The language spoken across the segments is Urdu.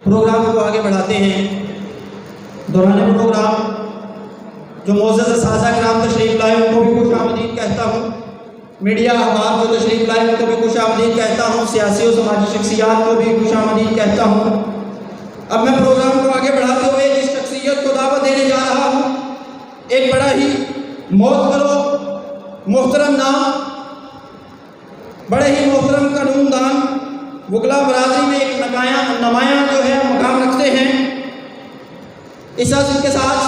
پروگرام کو آگے بڑھاتے ہیں۔ دوران پروگرام جو معزز اساتذہ کرام تشریف لائے ان کو بھی خوش آمدید کہتا ہوں، میڈیا احباب جو تشریف لائے ان کو بھی خوش آمدید کہتا ہوں، سیاسی و سماجی شخصیات کو بھی خوش آمدید کہتا ہوں۔ اب میں پروگرام کو آگے بڑھاتے ہوئے جس شخصیت کو دعوت دینے جا رہا ہوں، ایک بڑا ہی معتبر و محترم نام، بڑے ہی محترم قانون دان، وکلا برادری میں ایک نمایاں جو ہے مقام رکھتے ہیں، اس عزم کے ساتھ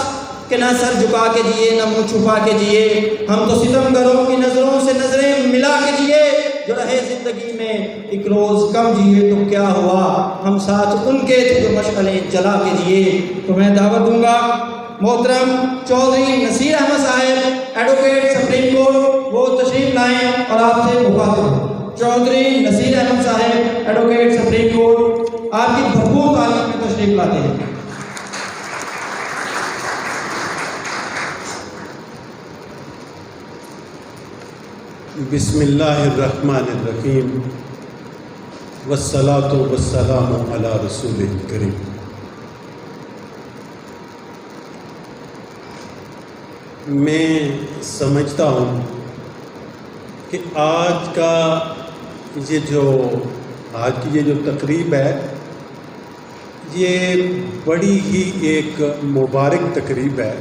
کہ نہ سر جھکا کے جیے نہ منہ چھپا کے جیے، ہم تو ستم گروں کی نظروں سے نظریں ملا کے جیے، جو رہے زندگی میں ایک روز کم جیے تو کیا ہوا، ہم ساتھ ان کے تھے جو مشعلیں جلا کے جیے۔ تو میں دعوت دوں گا محترم چودھری نصیر احمد صاحب ایڈوکیٹ سپریم کورٹ، وہ تشریف لائیں اور آپ سے مخاطب ہوں۔ چودھری نصیر احمد صاحب ایڈوکیٹ سپریم کورٹ آپ کی بھرپور تعلیم میں تشریف لاتے ہیں۔ بسم اللہ الرحمن الرحیم والصلاة والسلام علی رسول کریم۔ میں سمجھتا ہوں کہ آج کی یہ جو تقریب ہے یہ بڑی ہی ایک مبارک تقریب ہے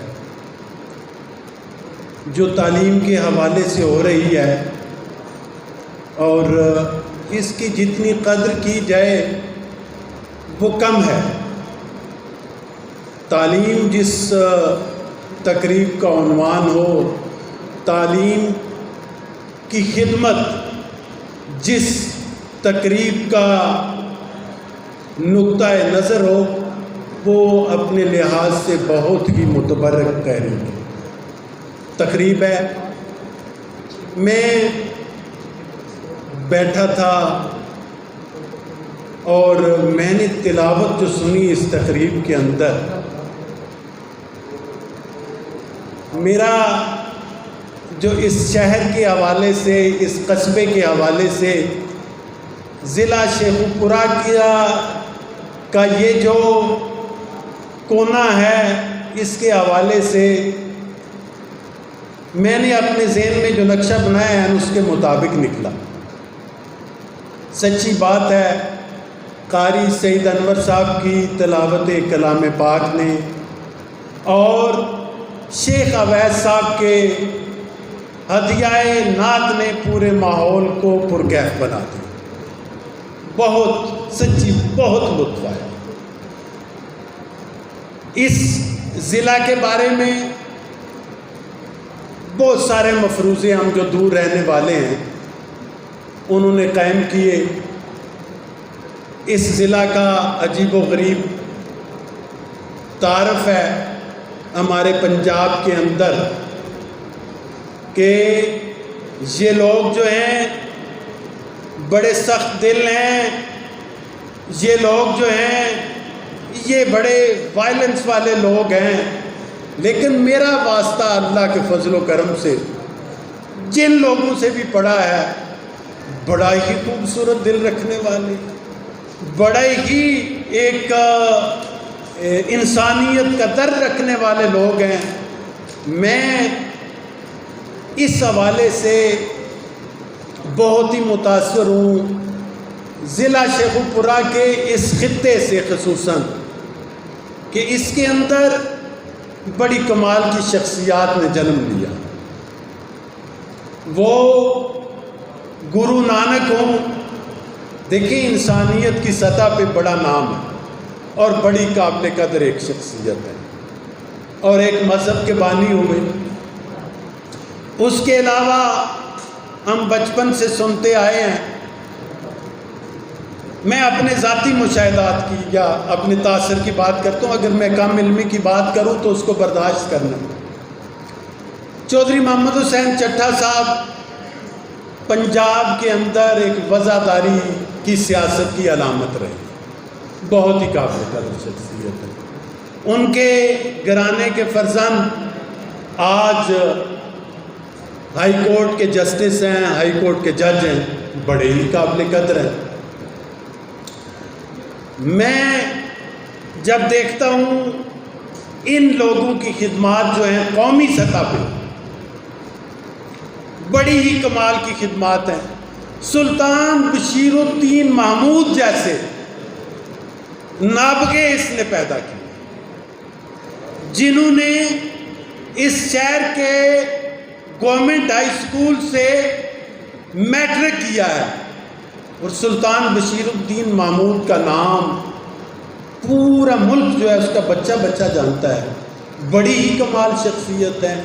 جو تعلیم کے حوالے سے ہو رہی ہے، اور اس کی جتنی قدر کی جائے وہ کم ہے۔ تعلیم جس تقریب کا عنوان ہو، تعلیم کی خدمت جس تقریب کا نقطہ نظر ہو، وہ اپنے لحاظ سے بہت ہی متبرک تحریک تقریب ہے۔ میں بیٹھا تھا اور میں نے تلاوت جو سنی اس تقریب کے اندر، میرا جو اس شہر کے حوالے سے، اس قصبے کے حوالے سے، ضلع شیخوپورہ کا یہ جو کونا ہے، اس کے حوالے سے میں نے اپنے ذہن میں جو نقشہ بنایا ہے اس کے مطابق نکلا۔ سچی بات ہے، قاری سید انور صاحب کی تلاوت کلام پاک نے اور شیخ اویس صاحب کے ہدیہ نعت نے پورے ماحول کو پرکیف بنا دیا۔ بہت سچی بہت لطف آیا۔ اس ضلع کے بارے میں بہت سارے مفروضے ہم جو دور رہنے والے ہیں انہوں نے قائم کیے۔ اس ضلع کا عجیب و غریب تعارف ہے ہمارے پنجاب کے اندر کہ یہ لوگ جو ہیں بڑے سخت دل ہیں، یہ لوگ جو ہیں یہ بڑے وائلنس والے لوگ ہیں، لیکن میرا واسطہ اللہ کے فضل و کرم سے جن لوگوں سے بھی پڑھا ہے بڑا ہی خوبصورت دل رکھنے والے، بڑا ہی ایک انسانیت کا درد رکھنے والے لوگ ہیں۔ میں اس حوالے سے بہت ہی متاثر ہوں ضلع شیخوپورہ کے اس خطے سے، خصوصاً کہ اس کے اندر بڑی کمال کی شخصیات نے جنم لیا۔ وہ گرو نانک ہوں، دیکھیں انسانیت کی سطح پہ بڑا نام ہے اور بڑی قابل قدر ایک شخصیت ہے اور ایک مذہب کے بانی ہوئے۔ اس کے علاوہ ہم بچپن سے سنتے آئے ہیں، میں اپنے ذاتی مشاہدات کی یا اپنے تاثر کی بات کرتا ہوں، اگر میں کم علمی کی بات کروں تو اس کو برداشت کرنا۔ چودھری محمد حسین چٹھا صاحب پنجاب کے اندر ایک وزاداری کی سیاست کی علامت رہی، بہت ہی قابل قدر شخصیت ہے۔ ان کے گھرانے کے فرزند آج ہائی کورٹ کے جسٹس ہیں، ہائی کورٹ کے جج ہیں، بڑے ہی قابل قدر ہیں۔ میں جب دیکھتا ہوں ان لوگوں کی خدمات جو ہیں قومی سطح پہ بڑی ہی کمال کی خدمات ہیں. سلطان بشیر الدین محمود جیسے نابغے اس نے پیدا کیے جنہوں نے اس شہر کے گورنمنٹ ہائی اسکول سے میٹرک کیا ہے. اور سلطان بشیر الدین محمود کا نام پورا ملک جو ہے اس کا بچہ بچہ جانتا ہے. بڑی ہی کمال شخصیت ہے,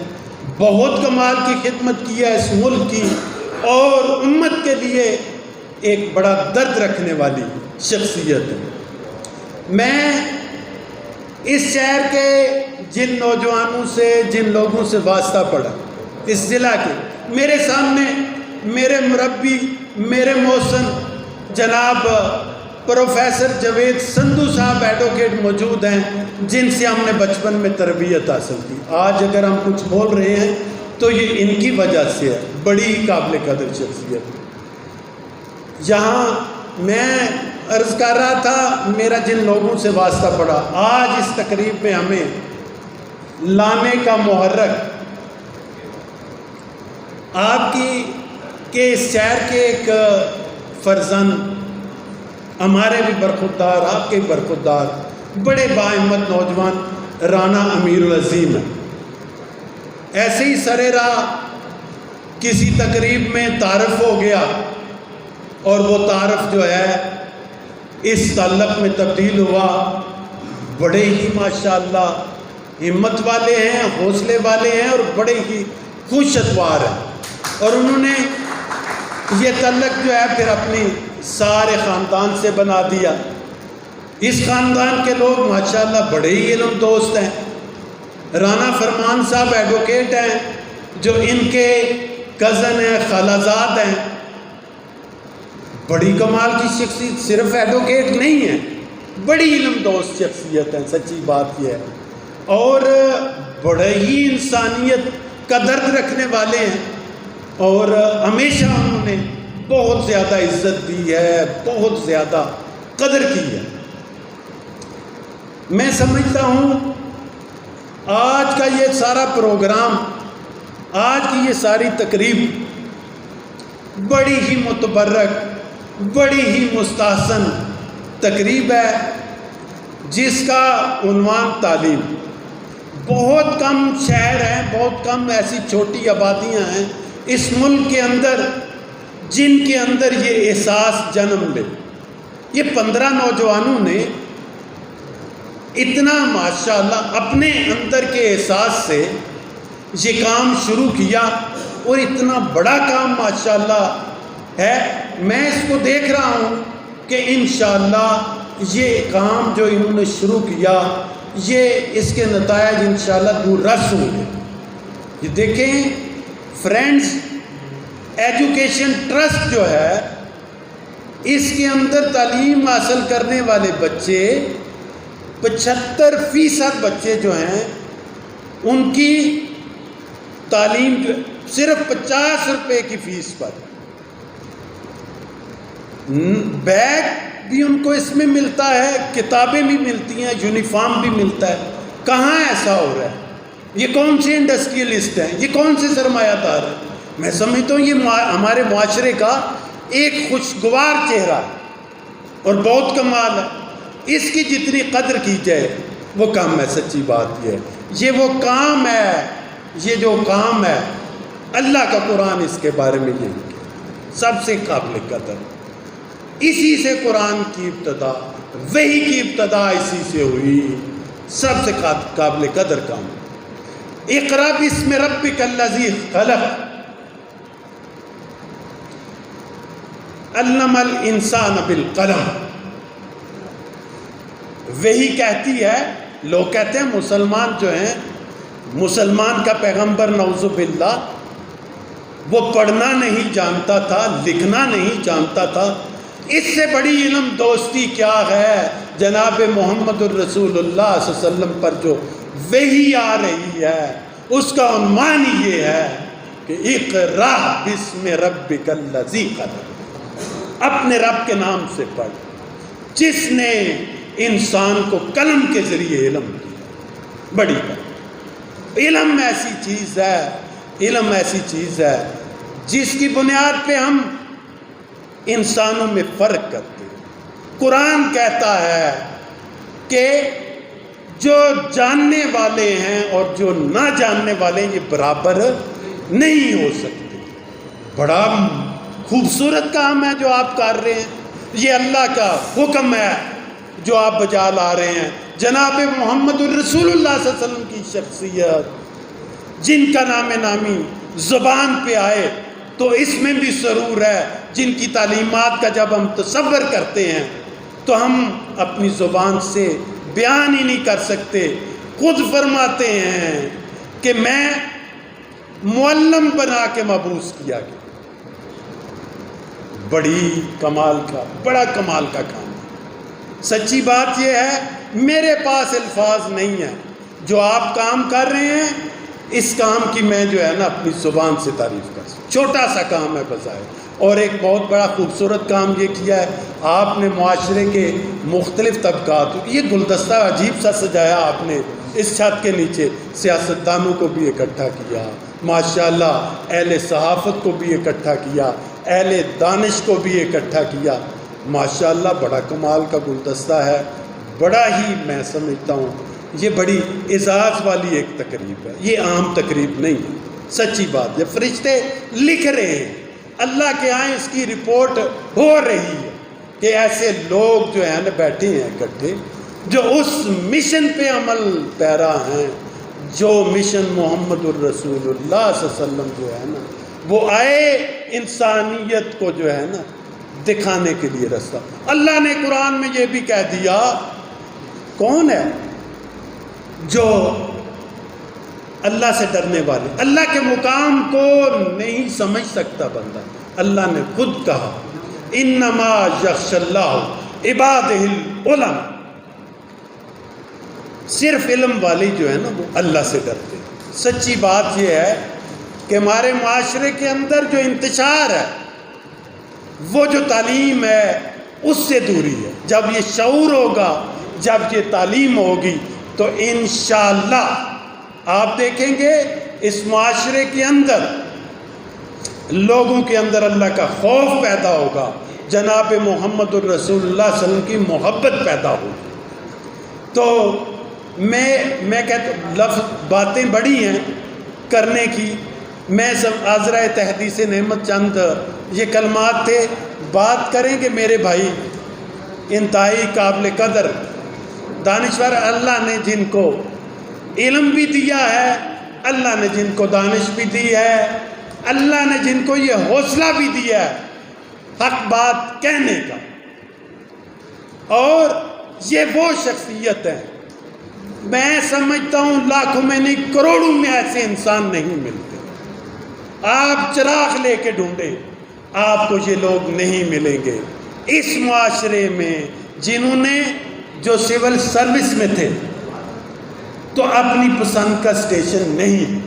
بہت کمال کی خدمت کی ہے اس ملک کی, اور امت کے لیے ایک بڑا درد رکھنے والی شخصیت ہے. میں اس شہر کے جن نوجوانوں سے, جن لوگوں سے واسطہ پڑا اس ضلع کے, میرے سامنے میرے مربی, میرے محسن جناب پروفیسر جاوید سندھو صاحب ایڈوکیٹ موجود ہیں, جن سے ہم نے بچپن میں تربیت حاصل کی. آج اگر ہم کچھ بول رہے ہیں تو یہ ان کی وجہ سے ہے. بڑی ہی قابل قدر شخصیت. یہاں میں عرض کر رہا تھا میرا جن لوگوں سے واسطہ پڑا, آج اس تقریب میں ہمیں لانے کا محرک آپ کی کہ اس شہر کے ایک فرزند, ہمارے بھی برخوردار, آپ کے بھی برخوردار, بڑے باہمت نوجوان رانا امیر العظیم ہیں. ایسے ہی سرے راہ کسی تقریب میں تعارف ہو گیا, اور وہ تعارف جو ہے اس تعلق میں تبدیل ہوا. بڑے ہی ماشاءاللہ ہمت والے ہیں, حوصلے والے ہیں, اور بڑے ہی خوش اتوار ہیں. اور انہوں نے یہ تعلق جو ہے پھر اپنی سارے خاندان سے بنا دیا. اس خاندان کے لوگ ماشاءاللہ بڑے ہی علم دوست ہیں. رانا فرمان صاحب ایڈوکیٹ ہیں, جو ان کے کزن ہیں, خالازاد ہیں. بڑی کمال کی شخصیت, صرف ایڈوکیٹ نہیں ہیں, بڑی علم دوست شخصیت ہیں. سچی بات یہ ہے, اور بڑے ہی انسانیت کا درد رکھنے والے ہیں, اور ہمیشہ انہوں نے بہت زیادہ عزت دی ہے, بہت زیادہ قدر کی ہے. میں سمجھتا ہوں آج کا یہ سارا پروگرام, آج کی یہ ساری تقریب بڑی ہی متبرک, بڑی ہی مستحسن تقریب ہے, جس کا عنوان تعلیم. بہت کم شہر ہیں, بہت کم ایسی چھوٹی آبادیاں ہیں اس ملک کے اندر جن کے اندر یہ احساس جنم لے. یہ 15 نوجوانوں نے اتنا ماشاءاللہ اپنے اندر کے احساس سے یہ کام شروع کیا, اور اتنا بڑا کام ماشاءاللہ ہے. میں اس کو دیکھ رہا ہوں کہ انشاءاللہ یہ کام جو انہوں نے شروع کیا, یہ اس کے نتائج انشاءاللہ دور رس ہوں گے. یہ دیکھیں فرینڈز ایجوکیشن ٹرسٹ جو ہے, اس کے اندر تعلیم حاصل کرنے والے بچے 75% بچے جو ہیں ان کی تعلیم صرف 50 روپے کی فیس پر, بیگ بھی ان کو اس میں ملتا ہے, کتابیں بھی ملتی ہیں, یونیفارم بھی ملتا ہے. کہاں ایسا ہو رہا ہے؟ یہ کون سے انڈسٹریلسٹ ہیں, یہ کون سے سرمایہ دار ہیں؟ میں سمجھتا ہوں یہ ہمارے معاشرے کا ایک خوشگوار چہرہ ہے اور بہت کمال ہے. اس کی جتنی قدر کی جائے وہ کم ہے. سچی بات یہ ہے, یہ وہ کام ہے, یہ جو کام ہے اللہ کا قرآن اس کے بارے میں یہ سب سے قابل قدر. اسی سے قرآن کی ابتدا, وحی کی ابتدا اسی سے ہوئی. سب سے قابل قدر کام. اقرأ باسم ربک الذی خلق علم الانسان بالقلم. وہی کہتی ہے, لوگ کہتے ہیں مسلمان جو ہیں, مسلمان کا پیغمبر نعوذ باللہ وہ پڑھنا نہیں جانتا تھا, لکھنا نہیں جانتا تھا. اس سے بڑی علم دوستی کیا ہے جناب محمد الرسول اللہ صلی اللہ علیہ وسلم پر جو وحی آ رہی ہے, اس کا عنوان یہ ہے کہ اقرأ باسم ربک الذی خلق, اپنے رب کے نام سے پڑھ جس نے انسان کو قلم کے ذریعے علم دیا. بڑی بات. علم ایسی چیز ہے، علم ایسی چیز ہے جس کی بنیاد پہ ہم انسانوں میں فرق کرتے ہیں. قرآن کہتا ہے کہ جو جاننے والے ہیں اور جو نہ جاننے والے ہیں یہ برابر نہیں ہو سکتے. بڑا خوبصورت کام ہے جو آپ کر رہے ہیں. یہ اللہ کا حکم ہے جو آپ بجا لا رہے ہیں. جناب محمد الرسول اللہ صلی اللہ علیہ وسلم کی شخصیت جن کا نام نامی زبان پہ آئے تو اس میں بھی سرور ہے. جن کی تعلیمات کا جب ہم تصور کرتے ہیں تو ہم اپنی زبان سے بیان ہی نہیں کر سکتے. خود فرماتے ہیں کہ میں معلم بنا کے مبعوث کیا گیا. بڑا کمال کا کام ہے. سچی بات یہ ہے میرے پاس الفاظ نہیں ہیں. جو آپ کام کر رہے ہیں اس کام کی میں جو ہے نا اپنی زبان سے تعریف کر سکتا. چھوٹا سا کام ہے بظاہر، اور ایک بہت بڑا خوبصورت کام یہ کیا ہے. آپ نے معاشرے کے مختلف طبقات، یہ گلدستہ عجیب سا سجایا آپ نے اس چھت کے نیچے. سیاستدانوں کو بھی اکٹھا کیا، ماشاءاللہ اہل صحافت کو بھی اکٹھا کیا، اہل دانش کو بھی اکٹھا کیا. ماشاءاللہ بڑا کمال کا گلدستہ ہے. بڑا ہی میں سمجھتا ہوں یہ بڑی اعزاز والی ایک تقریب ہے. یہ عام تقریب نہیں ہے. سچی بات ہے. فرشتے لکھ رہے ہیں، اللہ کے ہاں اس کی رپورٹ ہو رہی ہے کہ ایسے لوگ جو ہیں نا بیٹھے ہیں اکٹھے جو اس مشن پہ عمل پیرا ہیں جو مشن محمد الرسول اللہ صلی اللہ علیہ وسلم جو ہے نا وہ آئے انسانیت کو جو ہے نا دکھانے کے لیے رستہ. اللہ نے قرآن میں یہ بھی کہہ دیا کون ہے جو اللہ سے ڈرنے والے، اللہ کے مقام کو نہیں سمجھ سکتا بندہ. اللہ نے خود کہا انما یخشی اللہ عبادہ العلماء. صرف علم والے جو ہے نا وہ اللہ سے ڈرتے ہیں. سچی بات یہ ہے کہ ہمارے معاشرے کے اندر جو انتشار ہے وہ جو تعلیم ہے اس سے دوری ہے. جب یہ شعور ہوگا، جب یہ تعلیم ہوگی تو انشاءاللہ آپ دیکھیں گے اس معاشرے کے اندر لوگوں کے اندر اللہ کا خوف پیدا ہوگا، جناب محمد الرسول اللہ صلی اللہ علیہ وسلم کی محبت پیدا ہوگی. تو میں کہتا ہوں لفظ باتیں بڑی ہیں کرنے کی. میں سب عذرائے تحدیث نعمت چند یہ کلمات تھے. بات کریں کہ میرے بھائی انتہائی قابل قدر دانشور، اللہ نے جن کو علم بھی دیا ہے، اللہ نے جن کو دانش بھی دی ہے، اللہ نے جن کو یہ حوصلہ بھی دیا ہے حق بات کہنے کا. اور یہ وہ شخصیت ہے میں سمجھتا ہوں لاکھوں میں نہیں کروڑوں میں ایسے انسان نہیں ملتے. آپ چراغ لے کے ڈھونڈیں آپ کو یہ لوگ نہیں ملیں گے اس معاشرے میں جنہوں نے جو سول سروس میں تھے تو اپنی پسند کا اسٹیشن نہیں،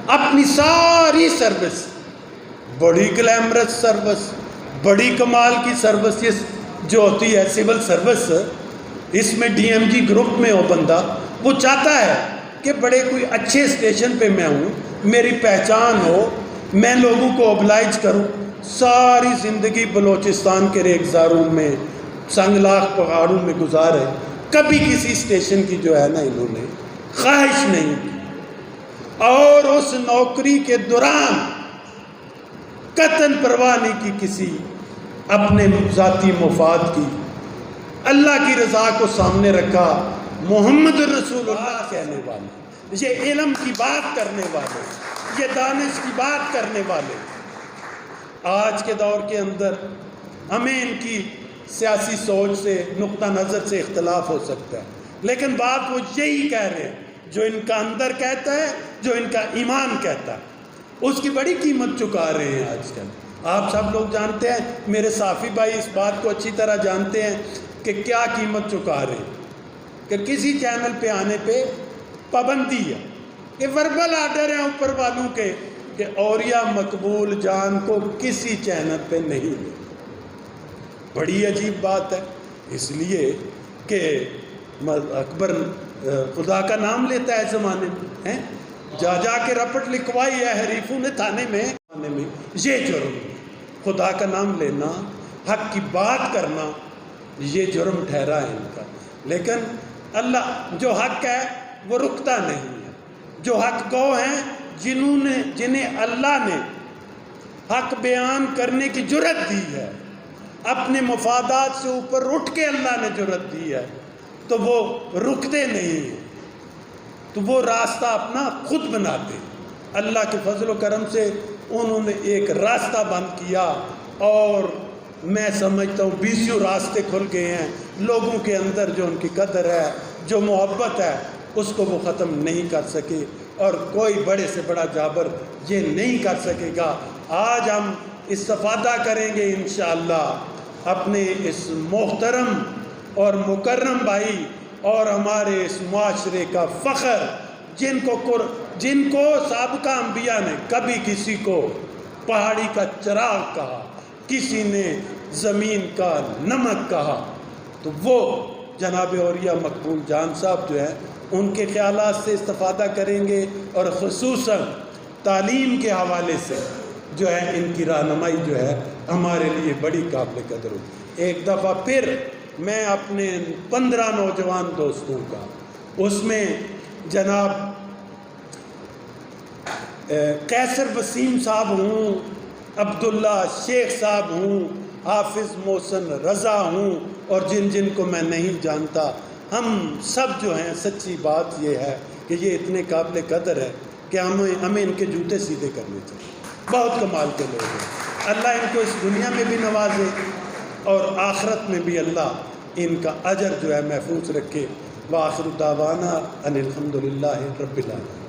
اپنی ساری سروس بڑی گلیمرس سروس، بڑی کمال کی سروس یہ جو ہوتی ہے سول سروس، اس میں ڈی ایم جی گروپ میں ہو بندہ، وہ چاہتا ہے کہ بڑے کوئی اچھے اسٹیشن پہ میں ہوں، میری پہچان ہو، میں لوگوں کو اوبلائج کروں. ساری زندگی بلوچستان کے ریگزاروں میں سنگلاخ پہاڑوں میں گزارے، کبھی کسی اسٹیشن کی جو ہے نا انہوں نے خواہش نہیں کی. اور اس نوکری کے دوران قطعاً پرواہ نہیں کی کسی اپنے ذاتی مفاد کی. اللہ کی رضا کو سامنے رکھا. محمد الرسول اللہ کہنے والے، یہ علم کی بات کرنے والے، یہ دانش کی بات کرنے والے. آج کے دور کے اندر ہمیں ان کی سیاسی سوچ سے نقطہ نظر سے اختلاف ہو سکتا ہے، لیکن بات وہ یہی کہہ رہے ہیں جو ان کا اندر کہتا ہے، جو ان کا ایمان کہتا ہے. اس کی بڑی قیمت چکا رہے ہیں آج کل. آپ سب لوگ جانتے ہیں، میرے صافی بھائی اس بات کو اچھی طرح جانتے ہیں کہ کیا قیمت چکا رہے ہیں. کہ کسی چینل پہ آنے پہ پابندی ہے کہ وربل آرڈر ہیں اوپر والوں کے کہ اوریہ مقبول جان کو کسی چینل پہ نہیں لے. بڑی عجیب بات ہے، اس لیے کہ اکبر خدا کا نام لیتا ہے زمانے میں، جا جا کے رپٹ لکھوائی ہے حریفوں نے تھانے میں، یہ جرم، خدا کا نام لینا، حق کی بات کرنا، یہ جرم ٹھہرا ہے ان کا۔ لیکن اللہ جو حق ہے وہ رکتا نہیں ہے، جو حق گو ہیں جنہیں اللہ نے حق بیان کرنے کی جرت دی ہے، اپنے مفادات سے اوپر اٹھ کے اللہ نے جرت دی ہے، تو وہ رکتے نہیں ہیں، تو وہ راستہ اپنا خود بناتے ہیں۔ اللہ کے فضل و کرم سے انہوں نے ایک راستہ بند کیا، اور میں سمجھتا ہوں 20 راستے کھل گئے ہیں لوگوں کے اندر، جو ان کی قدر ہے، جو محبت ہے، اس کو وہ ختم نہیں کر سکے، اور کوئی بڑے سے بڑا جابر یہ نہیں کر سکے گا۔ آج ہم استفادہ کریں گے انشاءاللہ اپنے اس محترم اور مکرم بھائی اور ہمارے اس معاشرے کا فخر، جن کو سابقہ انبیاء نے کبھی کسی کو پہاڑی کا چراغ کہا، کسی نے زمین کا نمک کہا، تو وہ جناب اولیاء مقبول جان صاحب جو ہیں ان کے خیالات سے استفادہ کریں گے، اور خصوصاً تعلیم کے حوالے سے جو ہے ان کی رہنمائی جو ہے ہمارے لیے بڑی قابل قدر ہوگی۔ ایک دفعہ پھر میں اپنے 15 نوجوان دوستوں کا، اس میں جناب قیصر وسیم صاحب ہوں، عبداللہ شیخ صاحب ہوں، حافظ محسن رضا ہوں، اور جن کو میں نہیں جانتا، ہم سب جو ہیں، سچی بات یہ ہے کہ یہ اتنے قابل قدر ہے کہ ہمیں ان کے جوتے سیدھے کرنے چاہیے۔ بہت کمال کے لوگ ہیں، اللہ ان کو اس دنیا میں بھی نوازے اور آخرت میں بھی اللہ ان کا اجر جو ہے محفوظ رکھے۔ وآخر دعوانا ان الحمدللہ رب العالمین۔